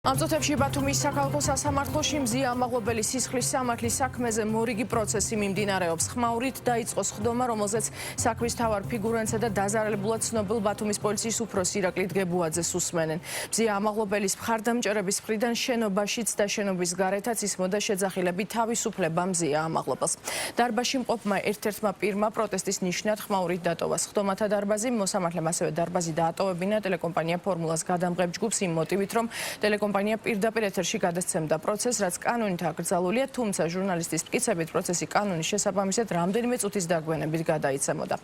ამ წუთებში ბათუმის საქალაქო სასამართლოში მზია ამაღლობელი სისხლის სამართლის საქმეზე მორიგი პროცესი მიმდინარეობს. ხმაურით დაიწყო სხდომა, რომელზეც საქმის მთავარ ფიგურანტსა და დაზარალებულად ცნობილ ბათუმის პოლიციის უფროს ირაკლი დგებუაძეს უსმენენ. მზია ამაღლობელის მხარდამჭერების მხრიდან შენობაშიც და შენობის გარეთაც ისმოდა შეძახილები თავისუფლება მზია ამაღლობელს. დარბაზში მყოფმა ერთ-ერთმა პირმა პროტესტის ნიშნად ხმაურით დატოვა სხდომათა დარბაზი. მოსამართლემ ასევე დარბაზი დაატოვებინა ტელეკომპანია ფორმულას გადამღებ ჯგუფს იმ მოტივით, რომ ტელეკომპანია პირდაპირ ეთერში გადასცემდა პროცესს, რაც კანონით აკრძალულია, თუმცა ჟურნალისტის მტკიცებით პროცესი კანონის შესაბამისად რამდენიმე წუთის დაგვიანებით გადაიცემოდა.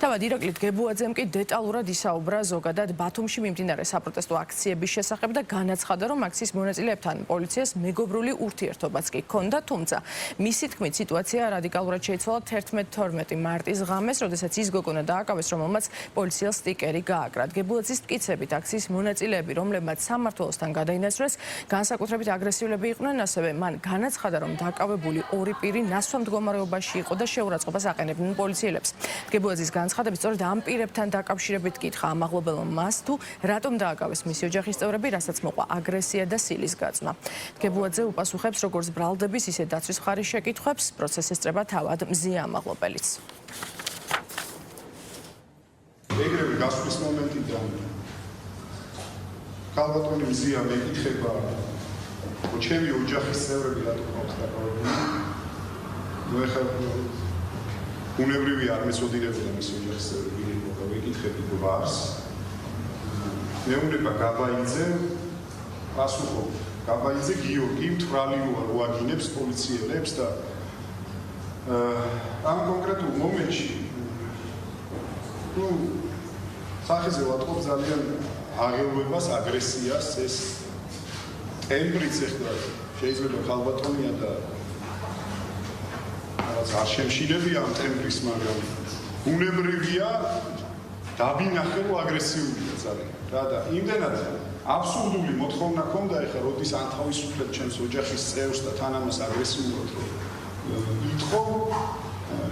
თავად ირაკლი დგებუაძემ კი დეტალურად ისაუბრა ზოგადად ბათუმში მიმდინარე საპროტესტო აქციების შესახებ და განაცხადა, რომ აქციის მონაწილეებთან პოლიციას მეგობრული ურთიერთობაც კი ჰქონდა, თუმცა მისი თქმით სიტუაცია რადიკალურად შეიცვალა 11-12 მარტის ღამეს, როდესაც ის გოგონა დააკავეს, რომელმაც პოლიციელს სტიკერი გააკრა. დგებუაძის მტკიცებით აქციის მონაწილეები, რომლებმაც სამმართველოსთან გადაინაცვლეს, განსაკუთრებით აგრესიულები იყვნენ, ასევე მან განაცხადა, რომ დაკავებული ორი პირი ნასვამ მდგომარეობაში იყო და შეურაცხყოფას აყენებდნენ პოლიციელებს. დგებუაძის განცხადებით, სწორედ ამ პირებთან დაკავშირებით კითხა ამაღლობელმა მას თუ რატომ დააკავეს მისი ოჯახის წევრები, რასაც მოყვა აგრესია და სილის გაწვნა. დგებუაძე უპასუხებს როგორც ბრალდების, ისე დაცვის მხარის შეკითხვებს, პროცესს ესწრება თავად მზია ამაღლობელიც. ეგრევე გასვლის მომენტიდან ქალბატონი მზია მეკითხება, ჩემი ოჯახის წევრები რატომ ყავს დაკავებული? ეხლა უნებრივია არ მეწოდინებოდა მის ოჯახის წევრები და ვეკითხები გვარს. მეუბნება გაბაიძე, პასუხობ. გაბაიძე გიორგი მთვრალი რო აგინებს პოლიციელებს და ამ კონკრეტულ მომენტში სახეზე ვატყობ ძალიან აღელვებას, აგრესიას, ეს ტემბრიც ეხლა შეიძლება ქალბატონია და რაღაც არ შემშილებია ამ ტემბრის, მაგრამ უნებრივია დაბინახე რომ აგრესიულია ძალიან. რა და იმდენად აბსურდული მოთხოვნა ქონდა ეხლა როდის ანთავისუფლებ ჩემს ოჯახის წევრს და თან ამას აგრესიულად რომ ითხოვ,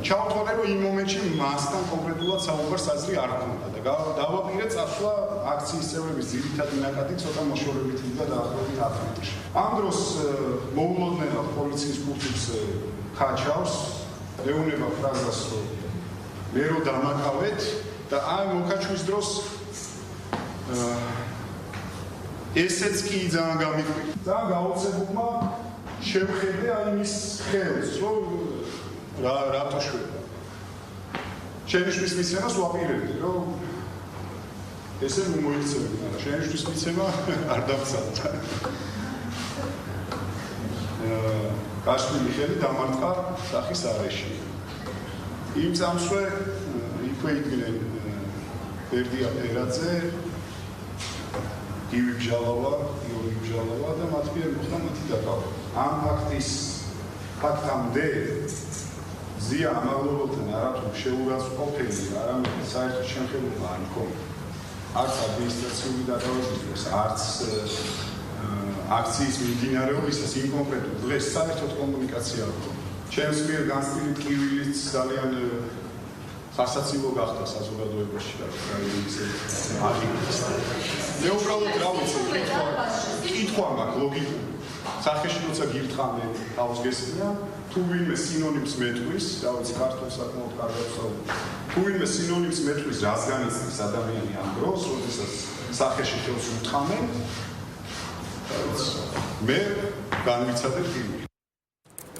ჩავთვალე რომ იმ მომენტში მასთან კონკრეტულად საუბარს აზრი არ ქონდა და დავაპირე წასვლა აქციის წევრების ძირითადი ნაკადი ცოტა მოშორებით და დაახლოებით 10 მეტრში. ამ დროს მოულოდნელად პოლიციის კურსის ხაჩავს, ეუბნება ფრაზას რომ მე რო დამაკავეთ და აი მოკაჩვის დროს ესეც კი ძალიან გამიკვირდა. ძალიან გაოცებულმა შევხედე აი მის ხელს, რომ რატო შვება. შენიშნის მიცემას ვაპირებდი, რომ ესე მოიქცევი, მაგრამ შენიშნის მიცემა არ დამცავდა. გაშლილი ხელი დამარტყა სახის არეში. იმ წამსვე იქვე იდგნენ ბერდია პერაძე, გივი ბჟალავა, გიორგი ბჟალავა და მათ მიერ მოხდა მათი დაკავება. ამ ფაქტამდე მზია ამაღლობელთან არათუ შეურაცხყოფელი, არამედ საერთოდ შემხელობა არ მქონდა. არც ადმინისტრაციული დაკავებისთვის, არც აქციის მიმდინარეობისას იმ კონკრეტულ დღეს საერთოდ კომუნიკაცია არ მქონდა. ჩემს მიერ განსტილით კივილიც ძალიან სასაცილო გახდა საზოგადოებაში და ისე აღიქცა. მე უბრალოდ რა ვიცი, კითხვა მაქვს ლოგიკური. სახეში როცა გირთხამე თავს გესწრია, თუ ვინმე სინონიმს მეტყვის, რა ვიცი, ქართულ საკმაოდ კარგად ვსაუბრობ. თუ ვინმე სინონიმს მეტყვის, რას განიცდის ადამიანი ამ დროს, როდესაც სახეში ხელს უთხრამენ, მე განვიცადებ კივილი.